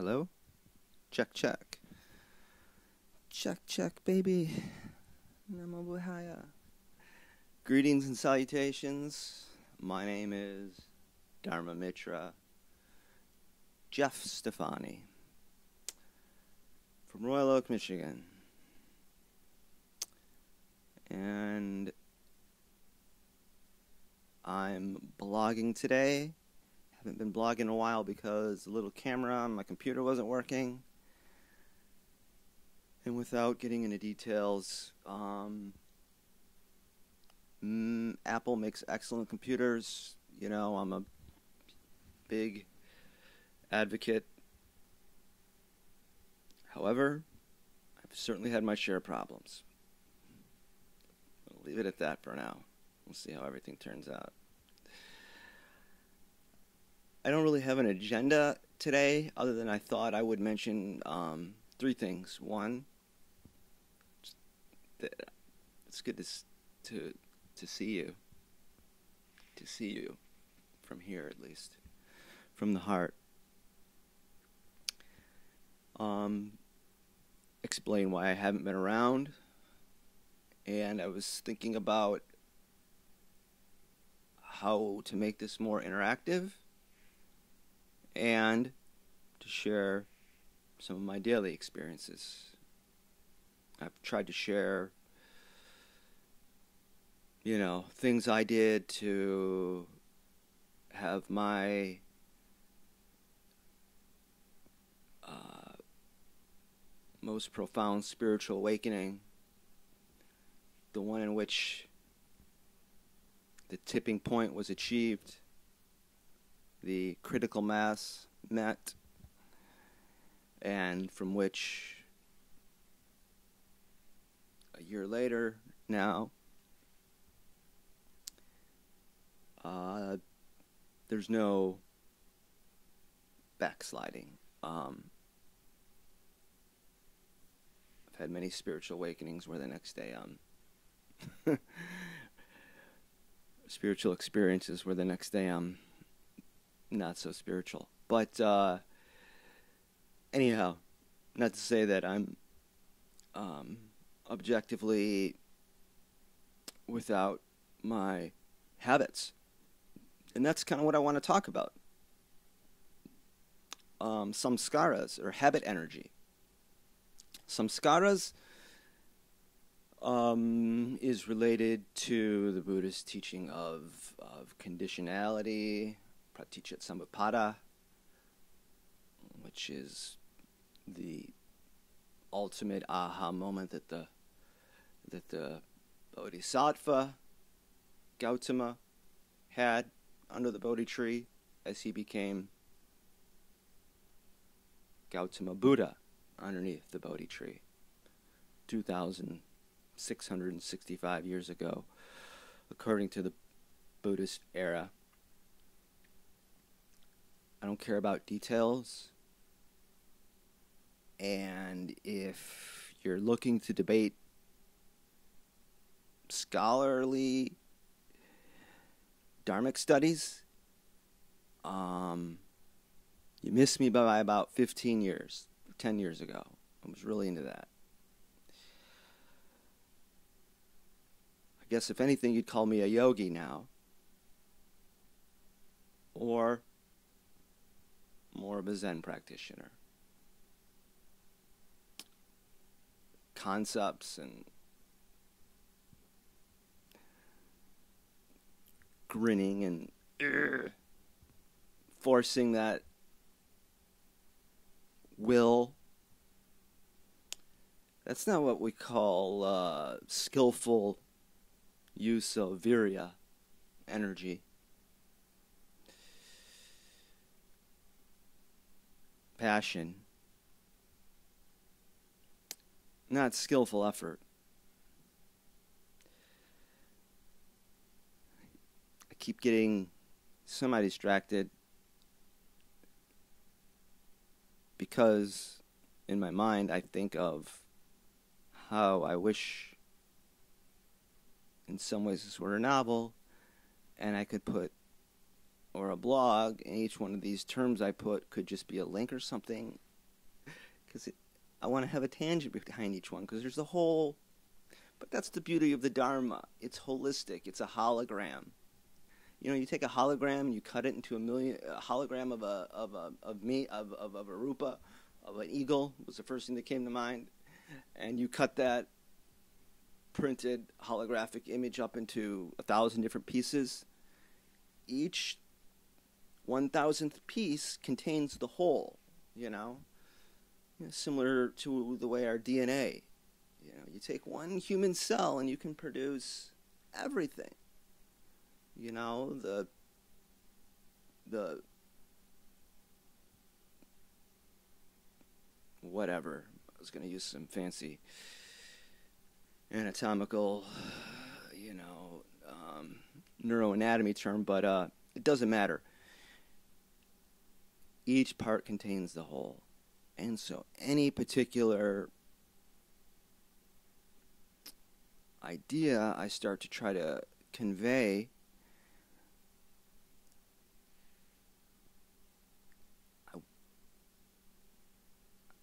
Hello? Check, check. Check, check, baby. Namo Buddhaya. Greetings and salutations. My name is Dharmamitra Jeff Stefani from Royal Oak, Michigan. And I'm blogging today. Haven't been blogging in a while because the little camera on my computer wasn't working. And without getting into details, Apple makes excellent computers. You know, I'm a big advocate. However, I've certainly had my share of problems. I'll leave it at that for now. We'll see how everything turns out. I don't really have an agenda today, other than I thought I would mention three things. One, it's good to see you from here, at least, from the heart. Explain why I haven't been around, and I was thinking about how to make this more interactive and to share some of my daily experiences. I've tried to share, things I did to have my most profound spiritual awakening, the one in which the tipping point was achieved, the critical mass met, and from which a year later now, there's no backsliding. I've had many spiritual awakenings where the next day spiritual experiences where the next day I'm not so spiritual. But anyhow, not to say that I'm objectively without my habits. And that's kind of what I want to talk about. Samskaras, or habit energy. Samskaras is related to the Buddhist teaching of conditionality, praticca, which is the ultimate aha moment that the Bodhisattva Gautama had under the Bodhi tree as he became Gautama Buddha underneath the Bodhi tree 2,665 years ago, according to the Buddhist era. I don't care about details, and if you're looking to debate scholarly Dharmic studies, you missed me by about 10 years ago. I was really into that. I guess if anything, you'd call me a yogi now, or more of a Zen practitioner. Concepts and grinning and forcing that will. That's not what we call skillful use of virya, energy. Passion. Not skillful effort. I keep getting semi-distracted because in my mind I think of how I wish in some ways this were a novel and I could put, or a blog, and each one of these terms I put could just be a link or something because I want to have a tangent behind each one, because there's a whole. But that's the beauty of the Dharma. It's holistic. It's a hologram. You take a hologram and you cut it into a hologram of a rupa, of an eagle was the first thing that came to mind, and you cut that printed holographic image up into 1,000 different pieces. Each 1,000th piece contains the whole. Similar to the way our DNA. You take one human cell and you can produce everything. The whatever. I was going to use some fancy anatomical, neuroanatomy term, but it doesn't matter. Each part contains the whole. And so any particular idea I start to try to convey,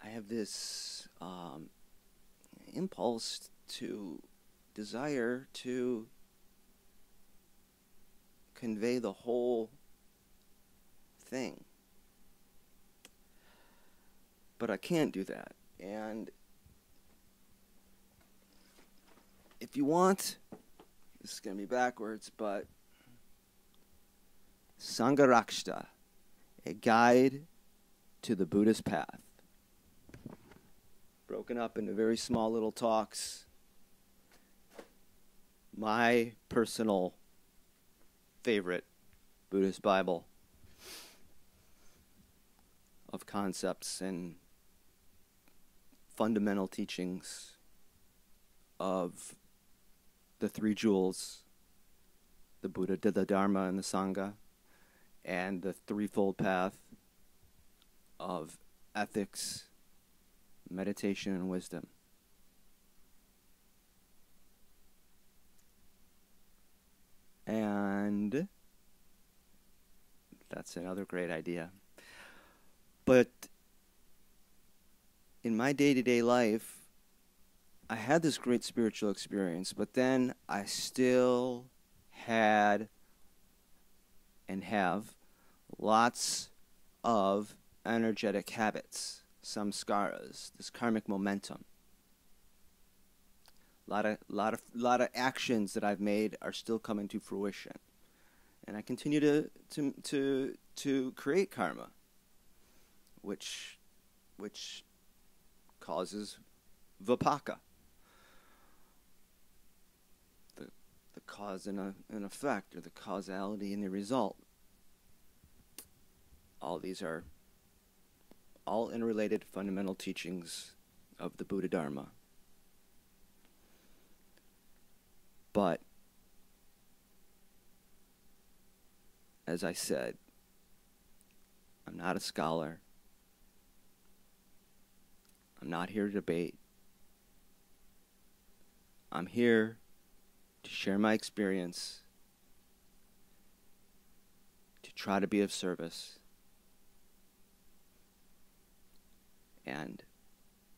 I have this impulse to desire to convey the whole thing. But I can't do that. And if you want, this is going to be backwards, but Sangharakshita, a guide to the Buddhist path. Broken up into very small little talks. My personal favorite Buddhist Bible of concepts and fundamental teachings of the three jewels, the Buddha, the Dharma, and the Sangha, and the threefold path of ethics, meditation, and wisdom. And that's another great idea. But in my day-to-day life, I had this great spiritual experience, but then I still had and have lots of energetic habits, samskaras, this karmic momentum. A lot of actions that I've made are still coming to fruition, and I continue to create karma, which causes vipaka, the cause and effect, or the causality and the result. All these are all interrelated fundamental teachings of the Buddha Dharma. But, as I said, I'm not a scholar. I'm not here to debate. I'm here to share my experience, to try to be of service. And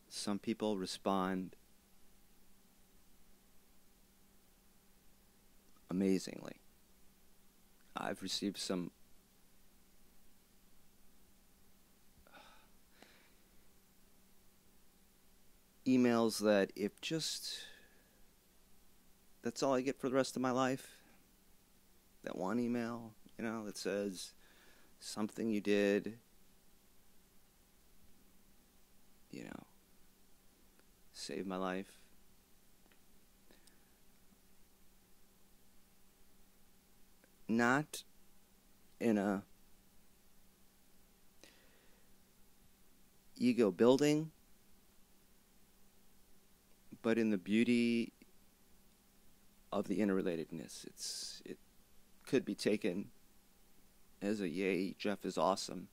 some people respond amazingly. I've received some emails that if just that's all I get for the rest of my life, that one email, that says something you did, saved my life. Not in a ego building, but in the beauty of the interrelatedness. It could be taken as a yay, Jeff is awesome.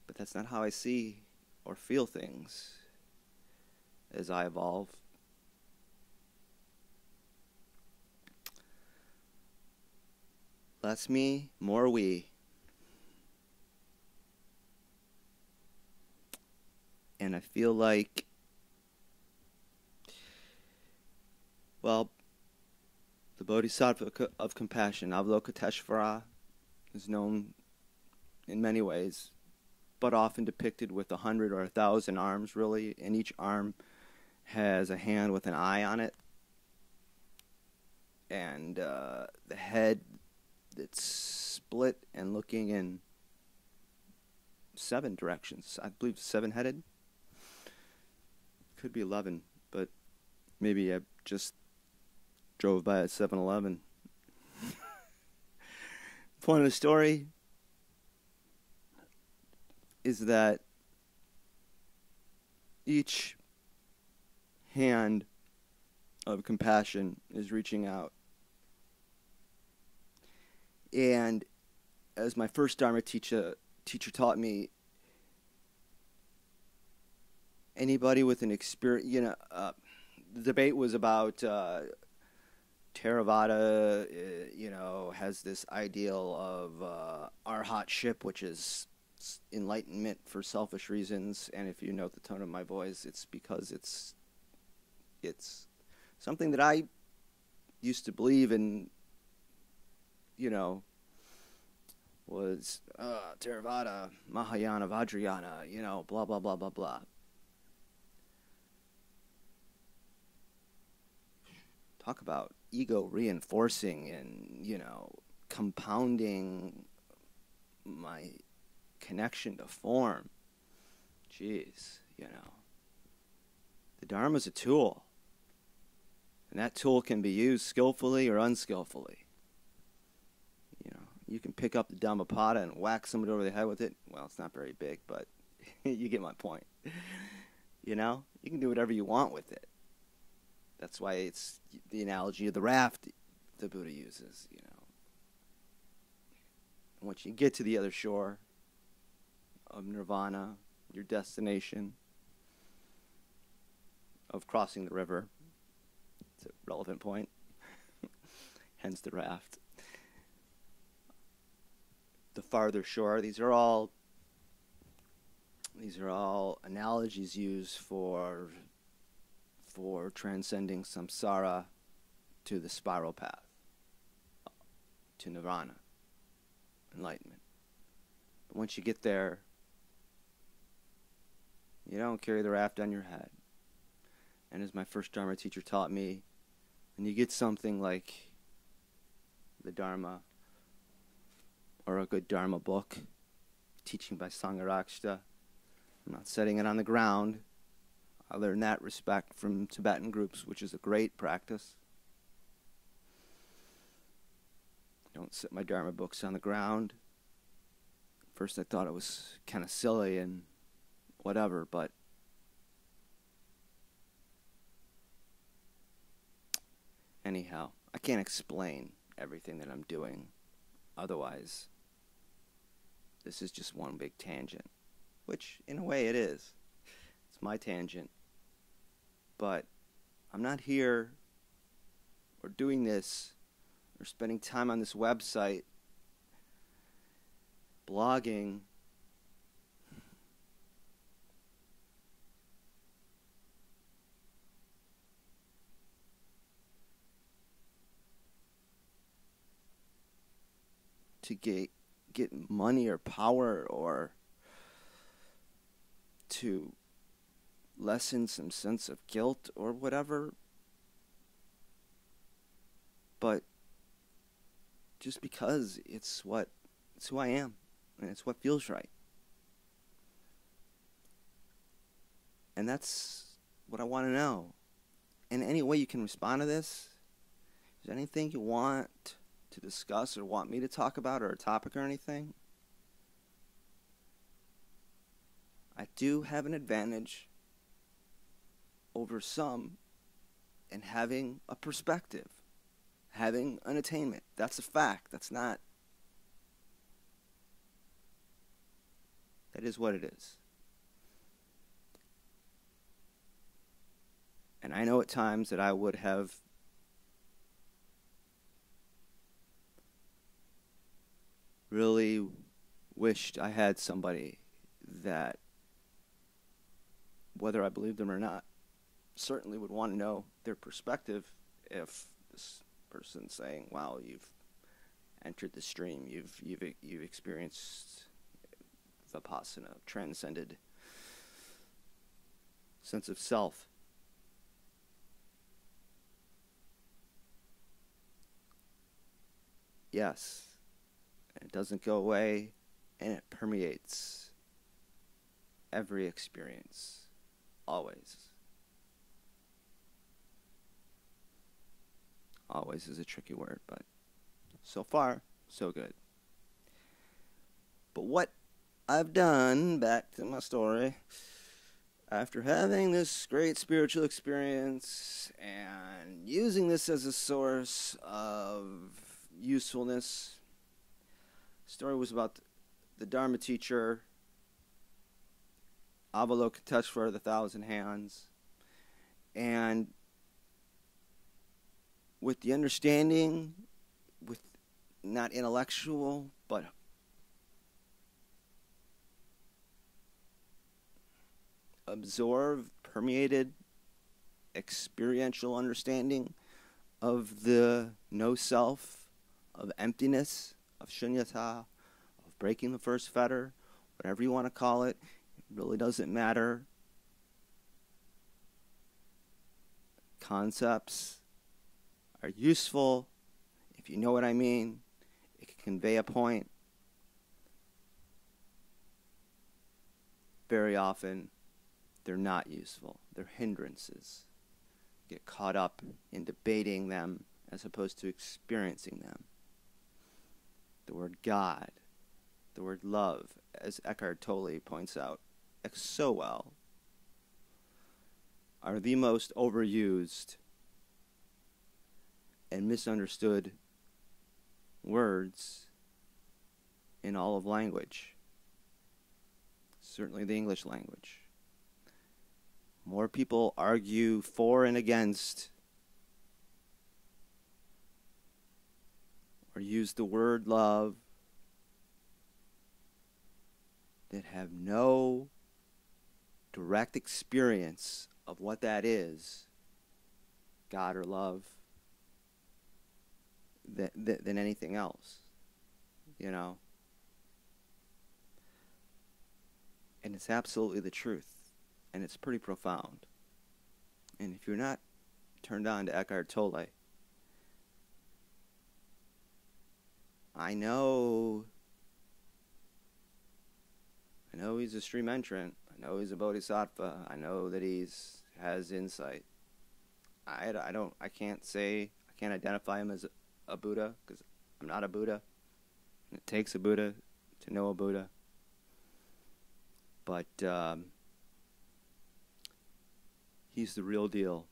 But that's not how I see or feel things as I evolve. Less me, more we. And I feel like, well, the Bodhisattva of compassion, Avalokiteshvara, is known in many ways, but often depicted with 100 or 1,000 arms, really, and each arm has a hand with an eye on it, and the head that's split and looking in 7 directions. I believe 7-headed. Could be 11, but maybe I just drove by at 7-Eleven. Point of the story is that each hand of compassion is reaching out. And as my first Dharma teacher taught me, anybody with an experience, the debate was about Theravada, has this ideal of arhatship, which is enlightenment for selfish reasons. And if you note the tone of my voice, it's because it's something that I used to believe in, was Theravada, Mahayana, Vajrayana, blah, blah, blah, blah, blah. Talk about ego reinforcing and, compounding my connection to form. Jeez, the Dharma's a tool. And that tool can be used skillfully or unskillfully. You can pick up the Dhammapada and whack somebody over the head with it. Well, it's not very big, but you get my point. You can do whatever you want with it. That's why it's the analogy of the raft the Buddha uses, And once you get to the other shore of nirvana, your destination of crossing the river, it's a relevant point, hence the raft. The farther shore, these are all analogies used for transcending samsara to the spiral path, to nirvana, enlightenment. But once you get there, you don't carry the raft on your head. And as my first Dharma teacher taught me, when you get something like the Dharma, or a good Dharma book, teaching by Sangharakshita, I'm not setting it on the ground. I learned that respect from Tibetan groups, which is a great practice. I don't set my Dharma books on the ground. First I thought it was kind of silly and whatever, but anyhow, I can't explain everything that I'm doing. Otherwise, this is just one big tangent, which in a way it is. It's my tangent. But I'm not here or doing this or spending time on this website blogging to get money or power or to lessen some sense of guilt or whatever, but just because it's who I am and it's what feels right. And that's what I want to know. And any way you can respond to this, is there anything you want to discuss or want me to talk about or a topic or anything? I do have an advantage over some in having a perspective, having an attainment. That's a fact. That is what it is. And I know at times that I would have really wished I had somebody that whether I believe them or not. Certainly would want to know their perspective if this person's saying, wow, you've entered the stream, you've experienced vipassana, transcended sense of self. Yes, it doesn't go away, and it permeates every experience, always. Always is a tricky word, but so far, so good. But what I've done, back to my story, after having this great spiritual experience and using this as a source of usefulness, the story was about the Dharma teacher, Avalokiteshvara, the Thousand Hands, and with the understanding, with not intellectual, but absorbed, permeated, experiential understanding of the no self, of emptiness, of shunyata, of breaking the first fetter, whatever you want to call it, it really doesn't matter. Concepts are useful if you know what I mean. It can convey a point. Very often, they're not useful. They're hindrances. Get caught up in debating them as opposed to experiencing them. The word God, the word love, as Eckhart Tolle points out so well, are the most overused and misunderstood words in all of language. Certainly the English language. More people argue for and against or use the word love that have no direct experience of what that is, God or love, than anything else, you know. And it's absolutely the truth, and it's pretty profound. And if you're not turned on to Eckhart Tolle, I know he's a stream entrant. I know he's a bodhisattva. I know that has insight. I can't identify him as a Buddha, because I'm not a Buddha. It takes a Buddha to know a Buddha. But he's the real deal.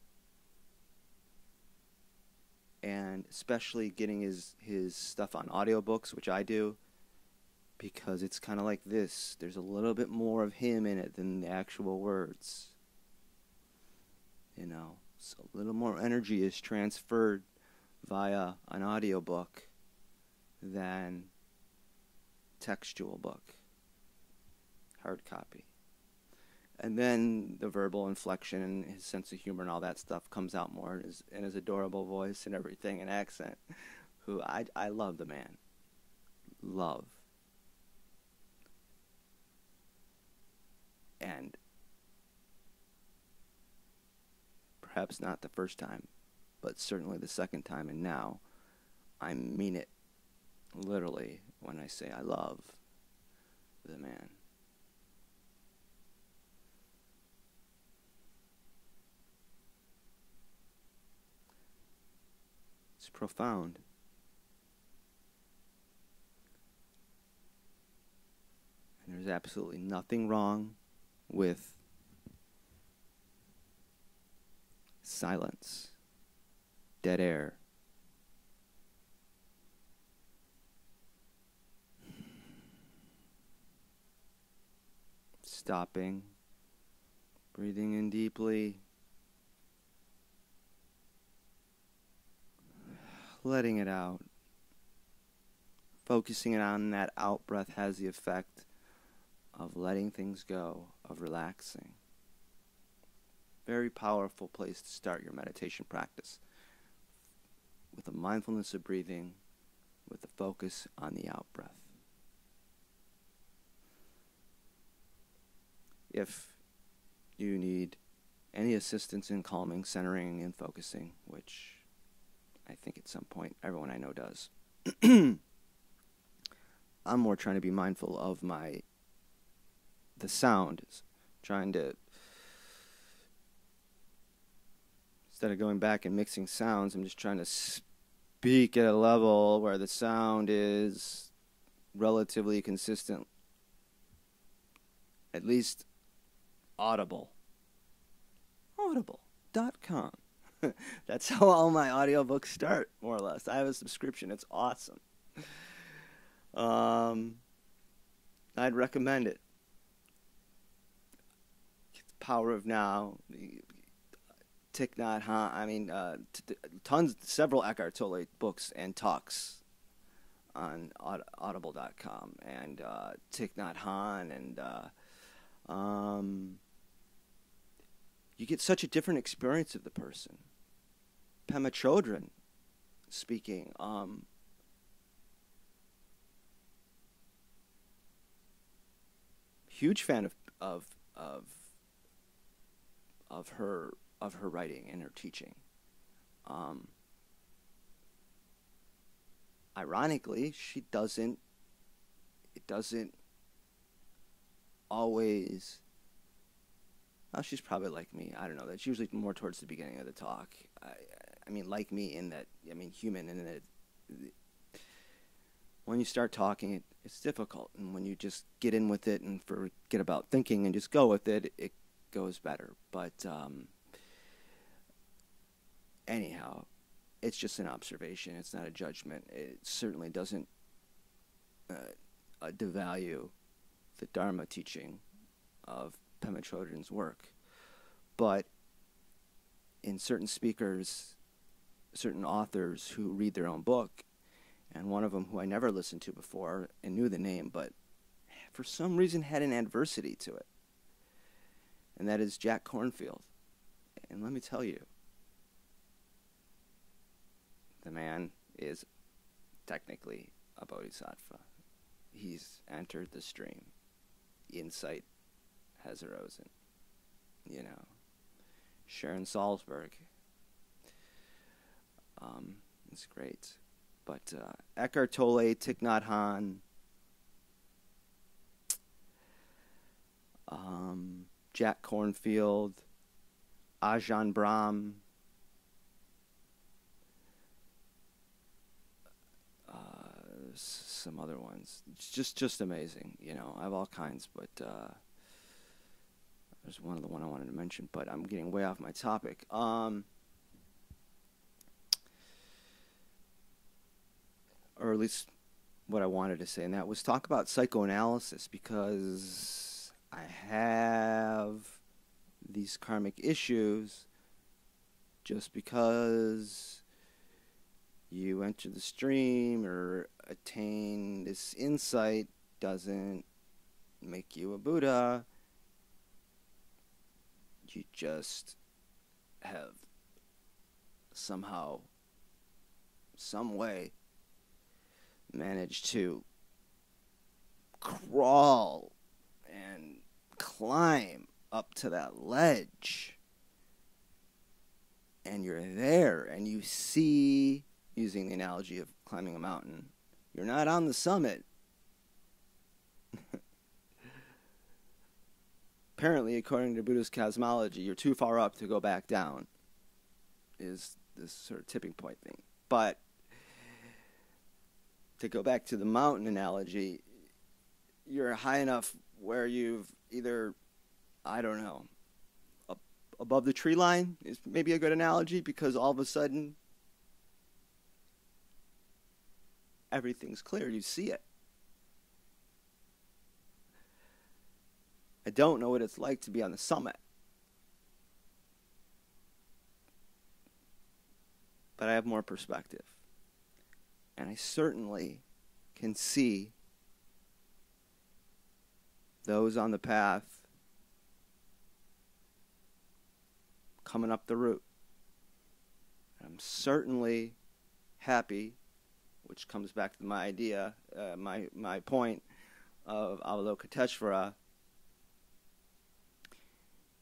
And especially getting his stuff on audiobooks, which I do, because it's kind of like this. There's a little bit more of him in it than the actual words. You know, so a little more energy is transferred via an audiobook than textual book, hard copy. And then the verbal inflection and his sense of humor and all that stuff comes out more in his adorable voice and everything and accent, who I love the man. Love. And perhaps not the first time, but certainly the second time, and now I mean it literally when I say I love the man. It's profound. And there's absolutely nothing wrong with silence, dead air. Stopping, breathing in deeply, letting it out. Focusing it on that out breath has the effect of letting things go, of relaxing. Very powerful place to start your meditation practice. With a mindfulness of breathing, with a focus on the out-breath. If you need any assistance in calming, centering, and focusing, which I think at some point everyone I know does, I'm more trying to be mindful of the sound, trying to, instead of going back and mixing sounds, I'm just trying to speak at a level where the sound is relatively consistent, at least audible. Audible.com. That's how all my audiobooks start, more or less. I have a subscription. It's awesome. I'd recommend it. Power of Now, Thich Nhat Hanh, several Eckhart Tolle books and talks on audible.com, and Thich Nhat Hanh, and you get such a different experience of the person. Pema Chodron speaking, huge fan of her writing and her teaching. Ironically, it doesn't always. Oh, she's probably like me. I don't know. That's usually more towards the beginning of the talk. I mean, like me in that. I mean, human in that. When you start talking, it's difficult, and when you just get in with it and forget about thinking and just go with it, it goes better. But anyhow, it's just an observation. It's not a judgment. It certainly doesn't devalue the Dharma teaching of Pema Chodron's work. But in certain speakers, certain authors who read their own book, and one of them who I never listened to before and knew the name, but for some reason had an adversity to it, and that is Jack Kornfield. And let me tell you, the man is technically a bodhisattva. He's entered the stream. Insight has arisen. You know, Sharon Salzberg. It's great. But Eckhart Tolle, Thich Nhat Hanh, Jack Kornfield, Ajahn Brahm, some other ones. It's just amazing. You know, I have all kinds, but there's one I wanted to mention, but I'm getting way off my topic. Or at least what I wanted to say, and that was talk about psychoanalysis, because I have these karmic issues. Just because you enter the stream or attain this insight doesn't make you a Buddha. You just have somehow, some way, managed to crawl and climb up to that ledge, and you're there, and you see, using the analogy of climbing a mountain, you're not on the summit. Apparently, according to Buddhist cosmology, you're too far up to go back down, is this sort of tipping point thing. But to go back to the mountain analogy, you're high enough where you've either, I don't know, above the tree line is maybe a good analogy, because all of a sudden everything's clear. You see it. I don't know what it's like to be on the summit, but I have more perspective. And I certainly can see those on the path coming up the root. I'm certainly happy, which comes back to my idea, my point of Avalokiteshvara.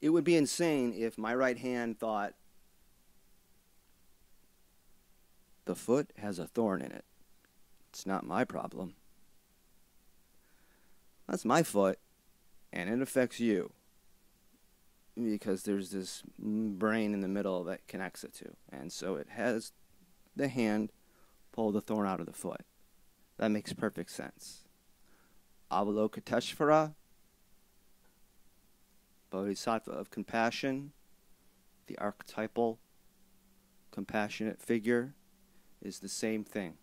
It would be insane if my right hand thought, the foot has a thorn in it. It's not my problem. That's my foot, and it affects you. Because there's this brain in the middle that connects it to. And so it has the hand pull the thorn out of the foot. That makes perfect sense. Avalokiteshvara, Bodhisattva of compassion, the archetypal compassionate figure, is the same thing.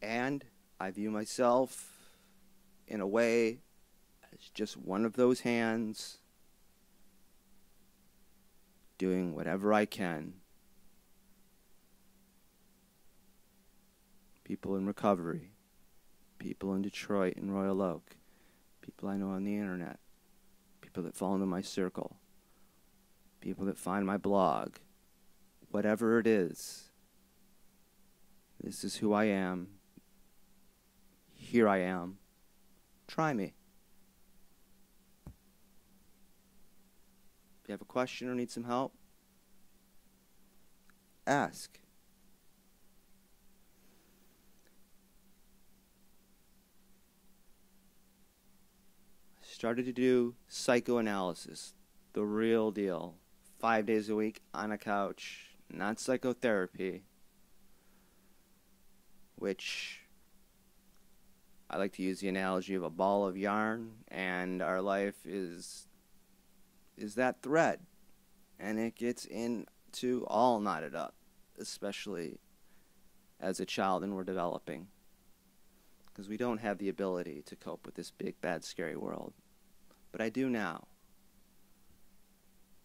And I view myself in a way as just one of those hands doing whatever I can. People in recovery, people in Detroit and Royal Oak, people I know on the internet, people that fall into my circle, people that find my blog, whatever it is, this is who I am. Here I am. Try me. If you have a question or need some help, ask. I started to do psychoanalysis, the real deal, 5 days a week on a couch, not psychotherapy, which I like to use the analogy of a ball of yarn, and our life is that thread, and it gets into all knotted up, especially as a child and we're developing, because we don't have the ability to cope with this big, bad, scary world. But I do now.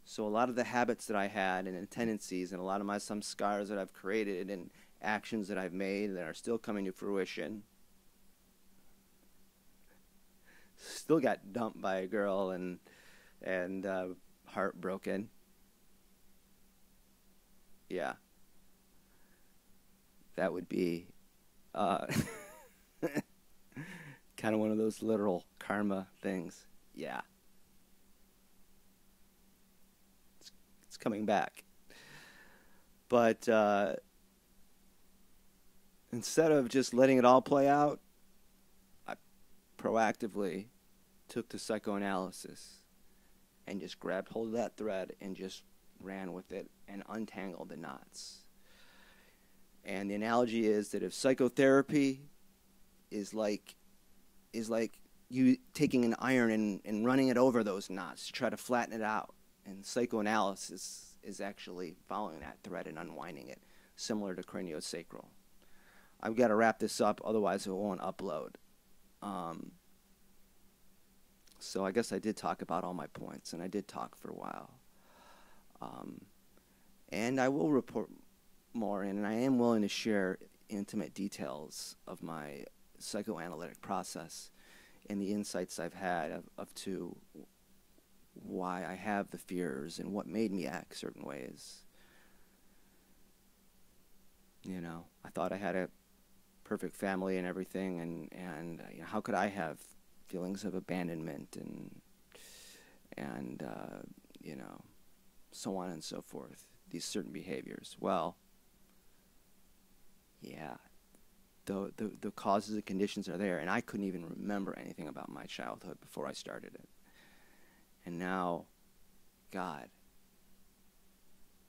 So a lot of the habits that I had and the tendencies and a lot of my samskaras that I've created and actions that I've made that are still coming to fruition, still got dumped by a girl and heartbroken. Yeah. That would be kind of one of those literal karma things. Yeah. It's coming back. But instead of just letting it all play out, I proactively took to psychoanalysis and just grabbed hold of that thread and just ran with it and untangled the knots. And the analogy is that if psychotherapy is like you taking an iron and running it over those knots to try to flatten it out, and psychoanalysis is actually following that thread and unwinding it, similar to craniosacral. I've got to wrap this up, otherwise it won't upload. So I guess I did talk about all my points, and I did talk for a while. And I will report more in, and I am willing to share intimate details of my psychoanalytic process and the insights I've had of to why I have the fears and what made me act certain ways. You know, I thought I had a perfect family and everything, and you know, how could I have feelings of abandonment and you know, so on and so forth, these certain behaviors? Well, yeah, the causes and conditions are there, and I couldn't even remember anything about my childhood before I started it. And now, God,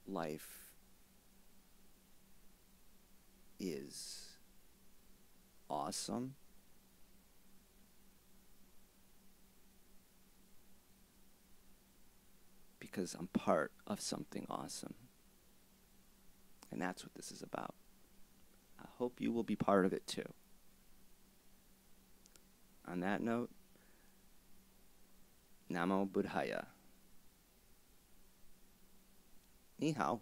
life is awesome. Because I'm part of something awesome. And that's what this is about. I hope you will be part of it too. On that note, Namo Buddhaya. Ni hao.